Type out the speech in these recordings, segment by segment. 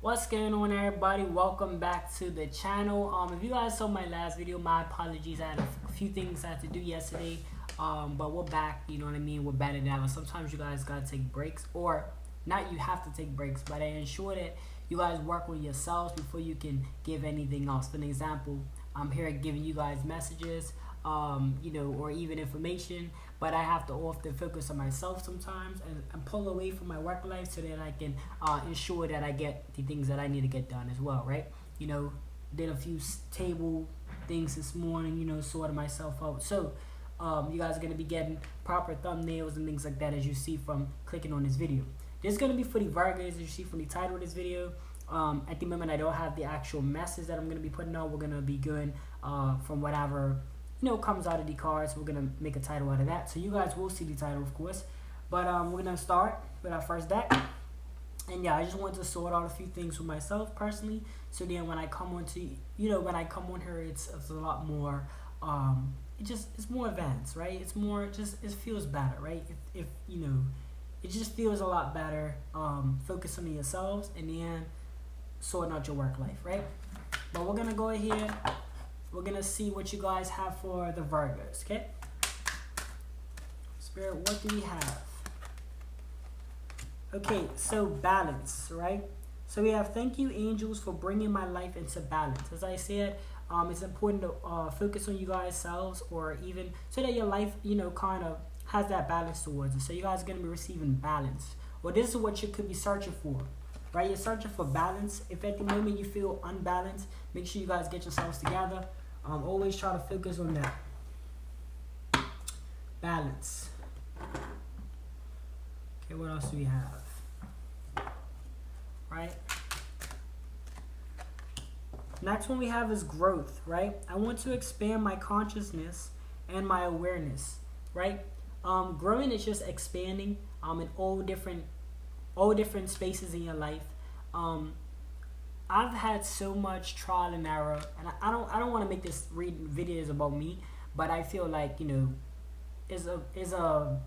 What's going on, everybody? Welcome back to the channel. If you guys saw my last video, my apologies. I had a few things I had to do yesterday, but we're back. You know what I mean? We're better than ever. Sometimes you guys gotta take breaks, or not. You have to take breaks, but I ensure that you guys work on yourselves before you can give anything else. For an example, I'm here giving you guys messages, or even information, but I have to often focus on myself sometimes and pull away from my work life so that I can ensure that I get the things that I need to get done as well, right? Did a few table things this morning, sorted myself out. So, you guys are going to be getting proper thumbnails and things like that as you see from clicking on this video. This is going to be for the Virgos, as you see from the title of this video. At the moment, I don't have the actual message that I'm going to be putting out. We're going to be going from whatever comes out of the cards. We're gonna make a title out of that, so you guys will see the title, of course. But we're gonna start with our first deck, and yeah, I just wanted to sort out a few things for myself personally, so then when I come on to when I come on here, it's a lot more it's more advanced, right? It's more it feels better, right? If it just feels a lot better focusing on yourselves and then sorting out your work life, right? But we're gonna go ahead. We're going to see what you guys have for the Virgos, okay? Spirit, what do we have? Okay, so balance, right? So we have, thank you, angels, for bringing my life into balance. As I said, it's important to focus on you guys selves, or even so that your life, kind of has that balance towards it. So you guys are going to be receiving balance. Well, this is what you could be searching for, right? You're searching for balance. If at the moment you feel unbalanced, make sure you guys get yourselves together. Always try to focus on that balance. Okay, what else do we have? Right? Next one we have is growth, right? I want to expand my consciousness and my awareness, right? Growing is just expanding in all different spaces in your life. I've had so much trial and error, and I don't want to make this videos about me, but I feel like is a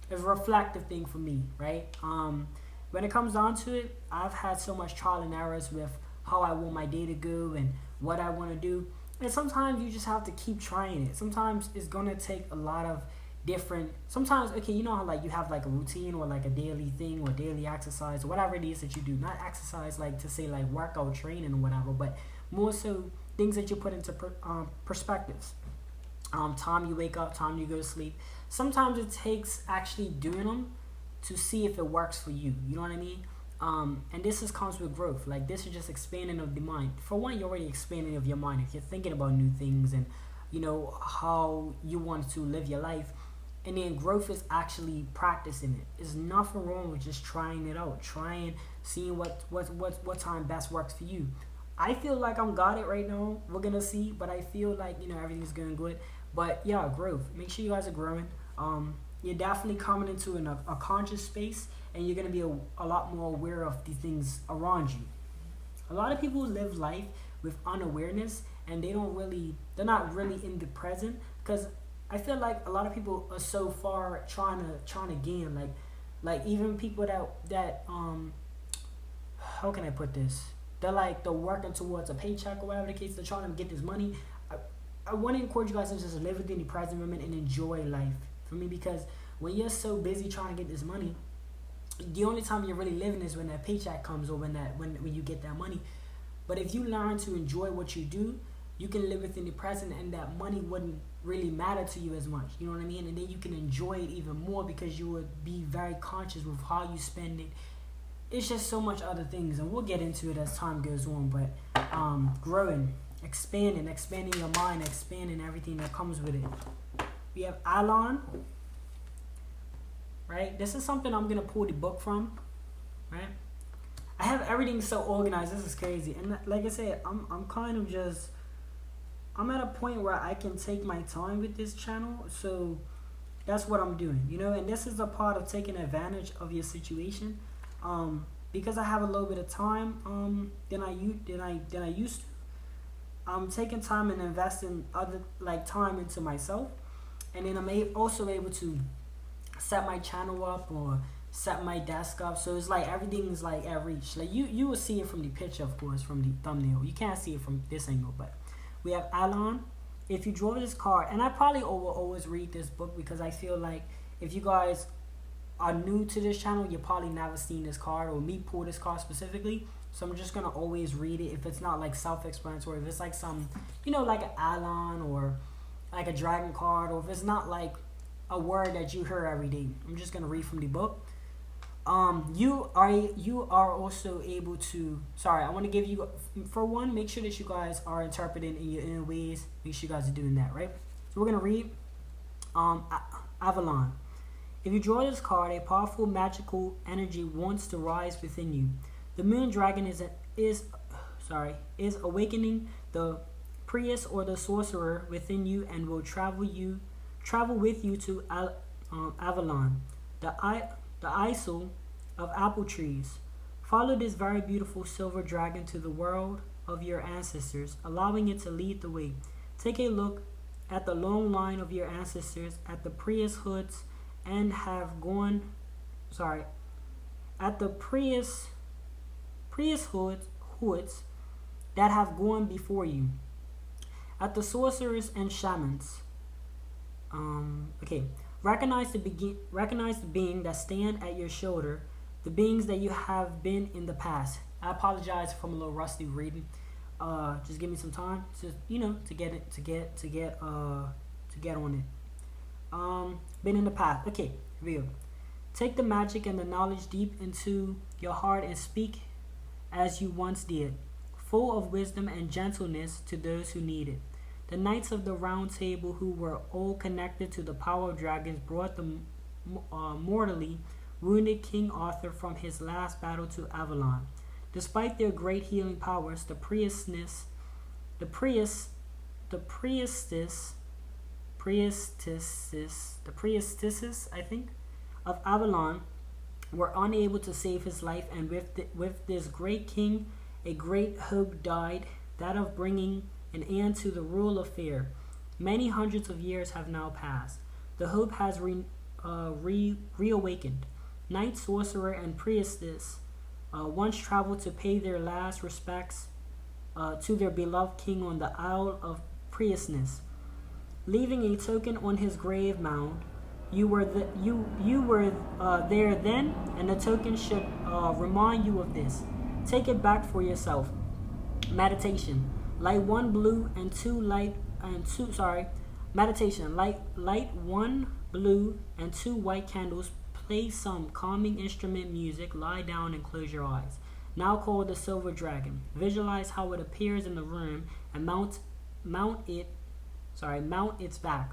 reflective thing for me, right? When it comes down to it, I've had so much trial and errors with how I want my day to go and what I want to do, and sometimes you just have to keep trying it. Sometimes it's gonna take a lot of different, sometimes, okay, you know how like you have like a routine or like a daily thing or daily exercise or whatever it is that you do, not exercise like to say like workout training or whatever, but more so things that you put into perspectives. Time you wake up, time you go to sleep. Sometimes it takes actually doing them to see if it works for you, you know what I mean? And this comes with growth. Like, this is just expanding of the mind. For one, you're already expanding of your mind if you're thinking about new things and how you want to live your life. And then growth is actually practicing it. There's nothing wrong with just trying it out, seeing what time best works for you. I feel like I'm got it right now. We're gonna see, but I feel like everything's going good. But yeah, growth. Make sure you guys are growing. You're definitely coming into a conscious space, and you're gonna be a lot more aware of the things around you. A lot of people live life with unawareness, and they're not really in the present, because I feel like a lot of people are so far trying to gain, like even people that how can I put this? They're working towards a paycheck or whatever the case. They're trying to get this money. I want to encourage you guys to just live within the present moment and enjoy life. For me, because when you're so busy trying to get this money, the only time you're really living is when that paycheck comes, or when you get that money. But if you learn to enjoy what you do, you can live within the present, and that money wouldn't really matter to you as much. You know what I mean? And then you can enjoy it even more because you would be very conscious with how you spend it. It's just so much other things, and we'll get into it as time goes on. But growing, expanding your mind, expanding everything that comes with it. We have Alon, right? This is something I'm gonna pull the book from, right? I have everything so organized. This is crazy, and like I said, I'm kind of just. I'm at a point where I can take my time with this channel, so that's what I'm doing, and this is a part of taking advantage of your situation, because I have a little bit of time than I used to. I'm taking time and investing time into myself, and then I'm also able to set my channel up, or set my desk up so it's like everything's like at reach. Like you will see it from the picture, of course, from the thumbnail. You can't see it from this angle, but we have Alon. If you draw this card, and I probably will always read this book because I feel like if you guys are new to this channel, you probably never seen this card or me pull this card specifically. So I'm just gonna always read it if it's not like self-explanatory. If it's like some, like an Alon or like a dragon card, or if it's not like a word that you hear every day, I'm just gonna read from the book. You are also able to. Sorry, I want to give you, for one, make sure that you guys are interpreting in your inner ways. Make sure you guys are doing that, right? So we're gonna read Avalon. If you draw this card, a powerful magical energy wants to rise within you. The moon dragon is awakening the priest or the sorcerer within you and will travel with you to Avalon, the isle of apple trees. Follow this very beautiful silver dragon to the world of your ancestors, allowing it to lead the way. Take a look at the long line of your ancestors at the priesthoods and have gone at the priesthoods that have gone before you, at the sorcerers and shamans. Recognize the being that stand at your shoulder, the beings that you have been in the past. I apologize if I'm a little rusty reading. Just give me some time to get on it. Been in the past. Okay, here we go. Take the magic and the knowledge deep into your heart and speak as you once did, full of wisdom and gentleness to those who need it. The knights of the round table, who were all connected to the power of dragons, brought the mortally wounded King Arthur from his last battle to Avalon. Despite their great healing powers, the priestesses, I think, of Avalon were unable to save his life, and with this great king, a great hope died, that of bringing an end to the rule of fear. Many hundreds of years have now passed. The hope has reawakened. Knight, sorcerer, and priestess once traveled to pay their last respects to their beloved king on the Isle of Priestess, leaving a token on his grave mound. You were there then, and the token should remind you of this. Take it back for yourself. Meditation. Light one blue and meditation. Light one blue and two white candles. Play some calming instrument music. Lie down and close your eyes. Now call the silver dragon. Visualize how it appears in the room and mount its back.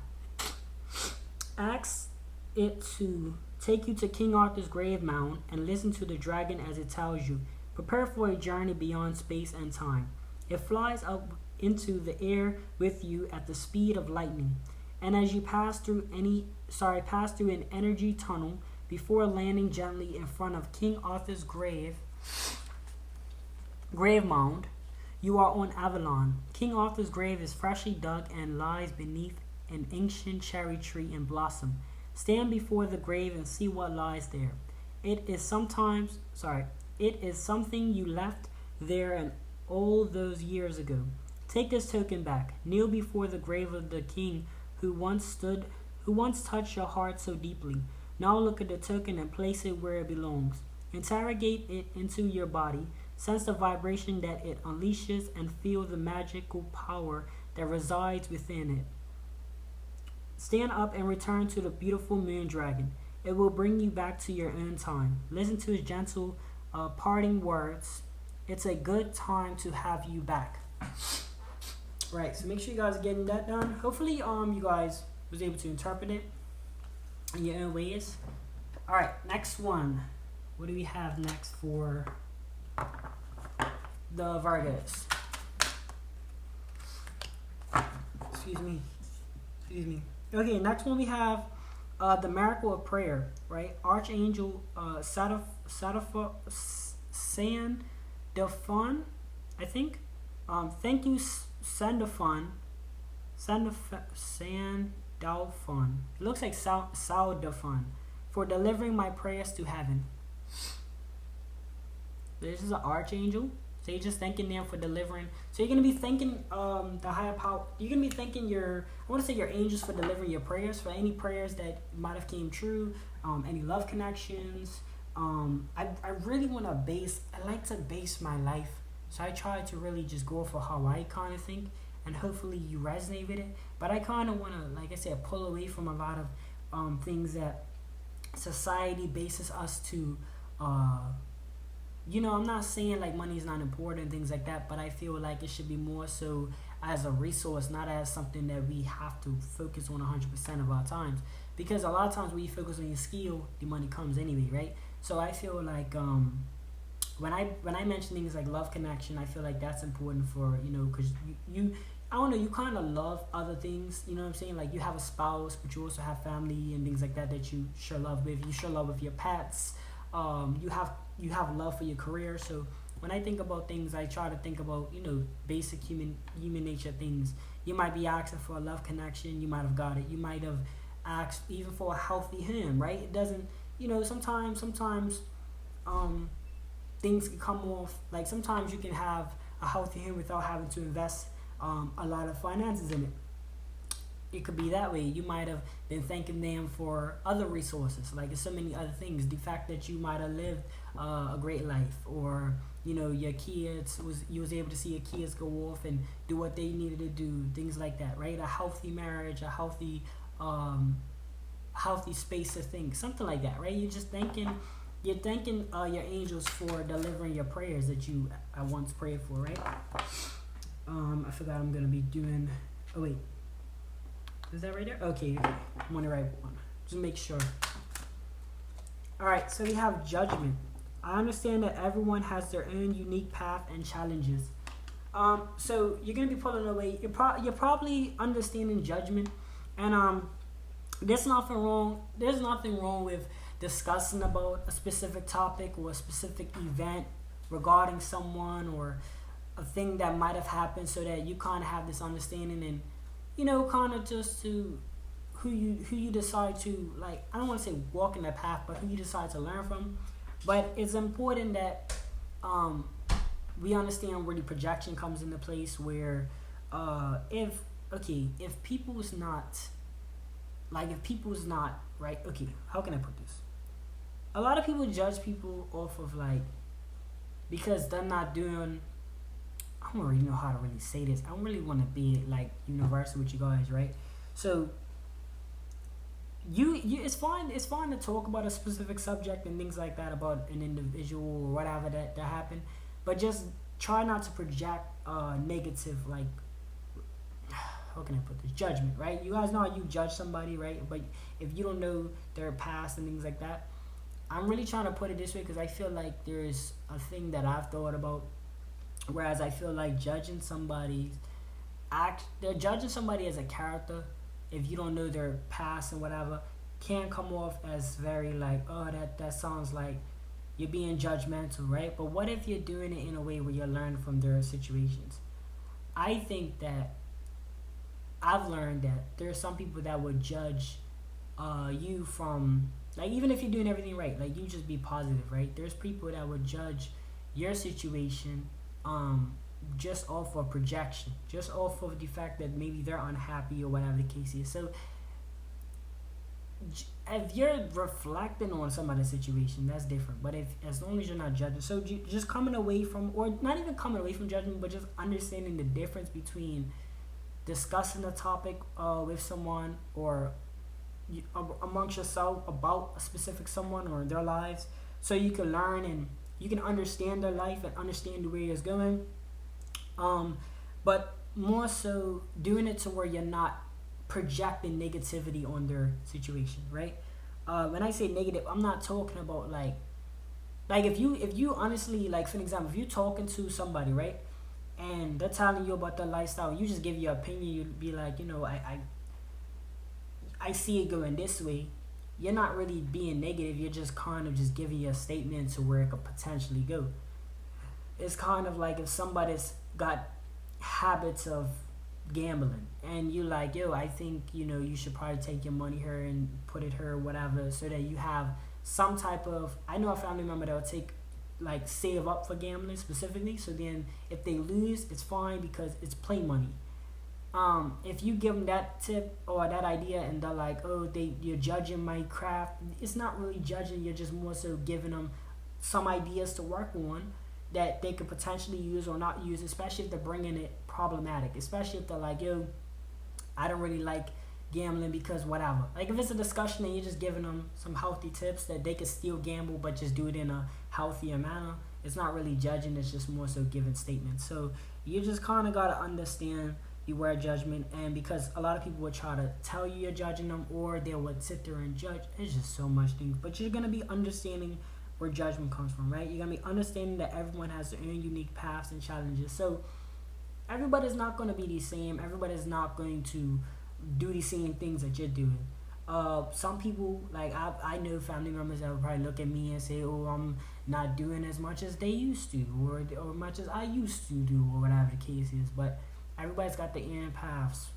Ask it to take you to King Arthur's grave mound and listen to the dragon as it tells you. Prepare for a journey beyond space and time. It flies up into the air with you at the speed of lightning, and as you pass through an energy tunnel before landing gently in front of King Arthur's grave mound, you are on Avalon. King Arthur's grave is freshly dug and lies beneath an ancient cherry tree in blossom. Stand before the grave and see what lies there. It is something you left there and all those years ago. Take this token back. Kneel before the grave of the king who once touched your heart so deeply. Now look at the token and place it where it belongs. Interrogate it into your body. Sense the vibration that it unleashes and feel the magical power that resides within it. Stand up and return to the beautiful moon dragon. It will bring you back to your own time. Listen to his gentle parting words. It's a good time to have you back. Right, so make sure you guys are getting that done. Hopefully you guys was able to interpret it in your own ways. Alright, next one. What do we have next for the Virgos? Excuse me. Okay, next one we have the Miracle of Prayer, right? Archangel Sandalphon, I think. Thank you, Sandalphon. It looks like Saldafon. for delivering my prayers to heaven. This is an archangel. So you're just thanking them for delivering. So you're gonna be thanking the higher power. You're gonna be thanking I want to say your angels for delivering your prayers, for any prayers that might have came true, any love connections. I really want to I like to base my life. So I try to really just go for how I kind of think, and hopefully you resonate with it. But I kind of want to, like I said, pull away from a lot of things that society bases us to. I'm not saying like money is not important and things like that, but I feel like it should be more so as a resource, not as something that we have to focus on 100% of our times. Because a lot of times when you focus on your skill, the money comes anyway, right? So I feel like when I mention things like love connection, I feel like that's important for, because you I don't know, you kind of love other things, you know what I'm saying? Like you have a spouse, but you also have family and things like that you share love with. You share love with your pets. You have love for your career. So when I think about things, I try to think about, basic human nature things. You might be asking for a love connection. You might have got it. You might have asked even for a healthy home, right? It doesn't, sometimes things can come off. Like sometimes you can have a healthy home without having to invest a lot of finances in it. It could be that way. You might have been thanking them for other resources, like so many other things. The fact that you might have lived a great life, or your kids you was able to see your kids go off and do what they needed to do, things like that, right? A healthy marriage, a healthy space to think, something like that, right? You're thanking your angels for delivering your prayers that you once prayed for, right? I forgot I'm gonna be doing. Oh wait. Is that right there? Okay. I'm on the right one. Just make sure. Alright, so we have judgment. I understand that everyone has their own unique path and challenges. So you're gonna be pulling away. You're probably understanding judgment, and there's nothing wrong. There's nothing wrong with discussing about a specific topic or a specific event regarding someone or a thing that might have happened, so that you kind of have this understanding and kind of just to who you decide to, like, I don't want to say walk in that path, but who you decide to learn from. But it's important that we understand where the projection comes into place, where if people's not right, okay, how can I put this? A lot of people judge people off of because they're not doing. I don't really know how to really say this. I don't really want to be like universal with you guys, right? So it's fine to talk about a specific subject and things like that about an individual or whatever that happened, but just try not to project negative, like, how can I put this, judgment, right? You guys know how you judge somebody, right? But if you don't know their past and things like that, I'm really trying to put it this way because I feel like there's a thing that I've thought about. Whereas I feel like judging somebody's they're judging somebody as a character, if you don't know their past and whatever, can come off as very like, oh, that sounds like you're being judgmental, right? But what if you're doing it in a way where you're learning from their situations? I think that I've learned that there are some people that would judge you from, like, even if you're doing everything right, like, you just be positive, right? There's people that would judge your situation just off of projection, just off of the fact that maybe they're unhappy or whatever the case is. So if you're reflecting on somebody's situation, that's different. But as long as you're not judging, so just coming away from, or not even coming away from judgment, but just understanding the difference between discussing a topic with someone or amongst yourself about a specific someone or their lives, so you can learn and you can understand their life and understand the way it's going. But more so doing it to where you're not projecting negativity on their situation, right? When I say negative, I'm not talking about like if you honestly, like, for an example, if you're talking to somebody, right, and they're telling you about their lifestyle, you just give your opinion, you'd be like, I see it going this way. You're not really being negative. You're just kind of just giving you a statement to where it could potentially go. It's kind of like if somebody's got habits of gambling, and you like, yo, I think, you should probably take your money here and put it here, whatever, so that you have some type of, I know a family member that will take, like, save up for gambling specifically, so then if they lose, it's fine because it's play money. If you give them that tip or that idea and they're like, oh, you're judging my craft, it's not really judging, you're just more so giving them some ideas to work on that they could potentially use or not use, especially if they're bringing it problematic, especially if they're like, yo, I don't really like gambling because whatever. Like, if it's a discussion and you're just giving them some healthy tips that they could still gamble but just do it in a healthier manner, it's not really judging, it's just more so giving statements. So you just kind of got to understand beware judgment, and because a lot of people would try to tell you you're judging them, or they would sit there and judge. It's just so much things, but you're going to be understanding where judgment comes from, right? You're going to be understanding that everyone has their own unique paths and challenges. So everybody's not going to be the same. Everybody's not going to do the same things that you're doing. Some people, like I know family members that will probably look at me and say, oh, I'm not doing as much as they used to, or much as I used to do, or whatever the case is. But everybody's got their own paths.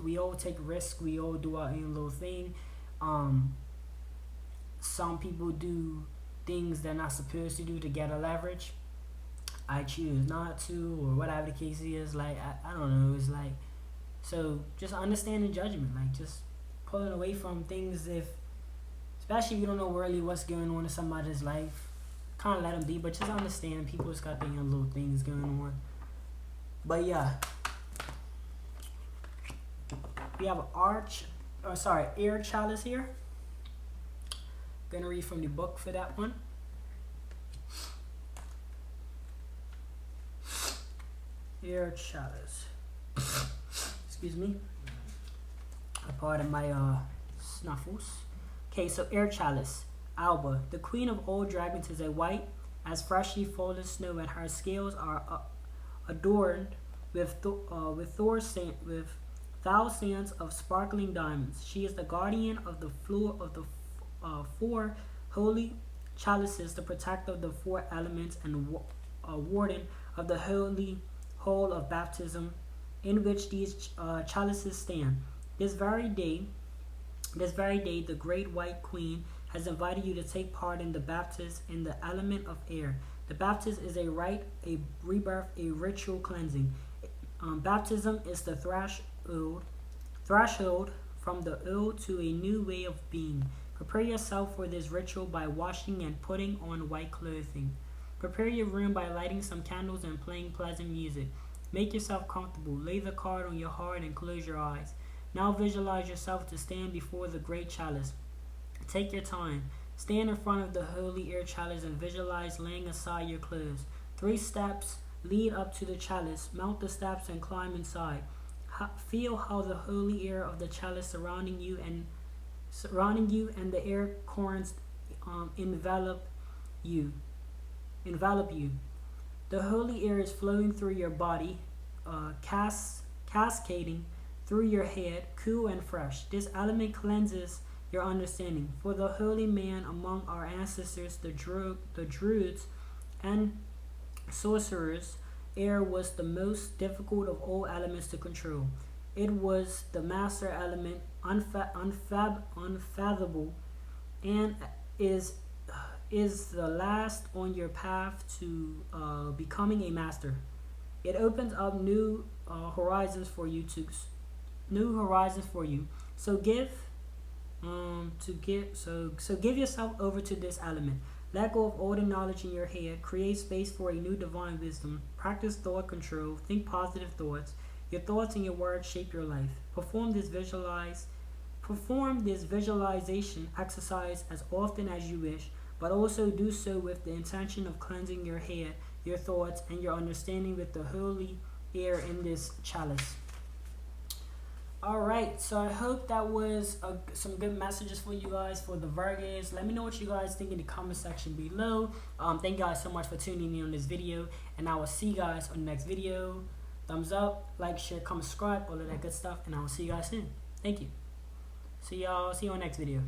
We all take risks. We all do our own little thing. Some people do things they're not supposed to do to get a leverage. I choose not to, or whatever the case is. Like, I don't know. It's like, so just understanding judgment. Like, just pulling away from things, especially if you don't know really what's going on in somebody's life. Kind of let them be, but just understand people's got their own little things going on. But yeah. We have air chalice here. Gonna read from the book for that one. Air chalice. Excuse me. A part of my snuffles. Okay, so air chalice. Alba, the queen of all dragons, is a white as freshly fallen snow, and her scales are adorned with thousands of sparkling diamonds. She is the guardian of the four holy chalices, the protector of the four elements, and warden of the holy hall of baptism, in which these chalices stand. This very day, the great white queen has invited you to take part in the baptism in the element of air. The baptism is a rite, a rebirth, a ritual cleansing. Baptism is the threshold from the old to a new way of being. Prepare yourself for this ritual by washing and putting on white clothing. Prepare your room by lighting some candles and playing pleasant music. Make yourself comfortable. Lay the card on your heart and close your eyes. Now visualize yourself to stand before the great chalice. Take your time. Stand in front of the holy air chalice and visualize laying aside your clothes. 3 steps lead up to the chalice. Mount the steps and climb inside. Feel how the holy air of the chalice surrounding you and the air currents envelop you. The holy air is flowing through your body, cascading through your head, cool and fresh. This element cleanses your understanding. For the holy man among our ancestors, the Druids and sorcerers, air was the most difficult of all elements to control. It was the master element, unfathomable, and is the last on your path to becoming a master. It opens up new horizons for you. So give yourself over to this element. Let go of all the knowledge in your head. Create space for a new divine wisdom. Practice thought control. Think positive thoughts. Your thoughts and your words shape your life. Perform this visualization exercise as often as you wish, but also do so with the intention of cleansing your head, your thoughts, and your understanding with the holy air in this chalice. Alright, so I hope that was some good messages for you guys for the Virgos. Let me know what you guys think in the comment section below. Thank you guys so much for tuning in on this video, and I will see you guys on the next video. Thumbs up, like, share, comment, subscribe, all of that good stuff, and I will see you guys soon. Thank you. See you on next video.